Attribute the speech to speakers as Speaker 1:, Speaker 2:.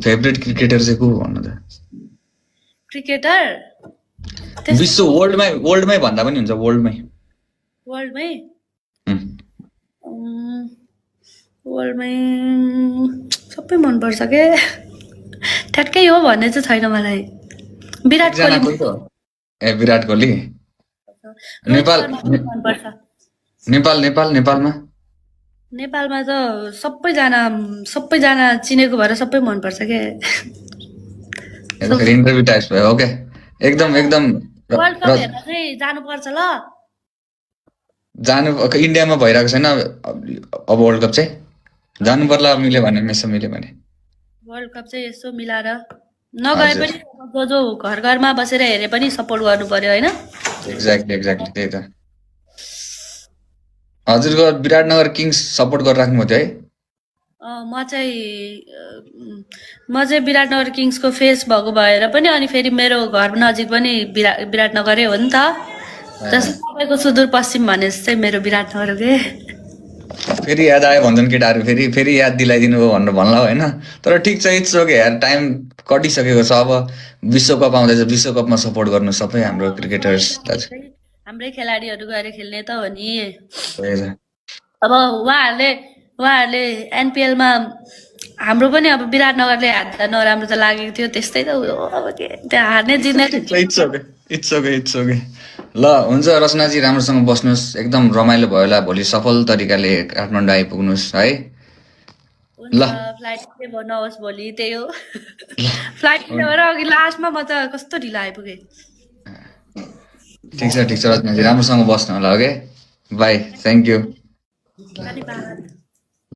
Speaker 1: Favourite cricketer चाहिँ को भन्नु त?
Speaker 2: क्रिकेटर
Speaker 1: विश्व वर्ल्डमै भन्दा पनि हुन्छ, वर्ल्डमै
Speaker 2: वर्ल्डमै सबै मनपर्छ के ठ्याक्कै हो भन्ने चाहिँ छैन मलाई। विराट कोहली
Speaker 1: विराट कोहली। नेपालमा
Speaker 2: नेपालमा त सबैजना चिनेको भएर सबै मनपर्छ के।
Speaker 1: इन्टरभ्यु टाइप्स भयो। ओके, एकदम
Speaker 2: वर्ल्ड कप हेर्न चाहिँ जानुपर्छ ल।
Speaker 1: जानु इन्डियामा भइरहेको छैन अब वर्ल्ड कप चाहिँ, जानु पर्ला मिल्यो भने।
Speaker 2: वर्ल्ड कप चाहिँ यसो मिलाएर नगए पनि जो घरमा बसेर हेरे पनि सपोर्ट गर्नु पर्यो हैन?
Speaker 1: एक्ज्याक्टली त्यही त। हजुरको विराटनगर किङ्स सपोर्ट गरिराख्नु भयो है?
Speaker 2: म चाहिँ विराटनगर किङ्सको फेस भएको भएर पनि, अनि फेरि मेरो घर नजिक पनि विराटनगरै हो नि त। जस्तो तपाईँको सुदूरपश्चिम भने जस्तै मेरो विराटनगर के।
Speaker 1: फेरि याद आयो भन्छन् केटाहरू, फेरि याद दिलाइदिनु भयो भनेर भन्ला होइन। तर ठिक छ, इट्स ओके यार, टाइम कटिसकेको छ। अब विश्वकप आउँदैछ, विश्वकपमा सपोर्ट गर्नु सबै हाम्रो क्रिकेटर्स।
Speaker 2: हाम्रै खेलाडीहरू गएर खेल्ने त हो नि। अब उहाँहरूले एनपिएलमा हाम्रो पनि अब विराटनगरले हार्दा नराम्रो त लागेको थियो, त्यस्तै त हो। अब के त्यहाँ हार्ने जित्ने।
Speaker 1: It's okay. ल हुन्छ रचनाजी, राम्रोसँग बस्नुहोस्, एकदम रमाइलो भयो होला। भोलि सफल तरिकाले काठमाडौँ आइपुग्नुहोस् है। ल
Speaker 2: फ्लाइट नहोस् भोलि, त्यही हो। फ्लाइट भएर अघि लास्टमा म त कस्तो ढिलो आइपुगेँ।
Speaker 1: ठिक छ रचनाजी, राम्रोसँग बस्नु होला। Okay, by, thank you.
Speaker 2: धन्यवाद।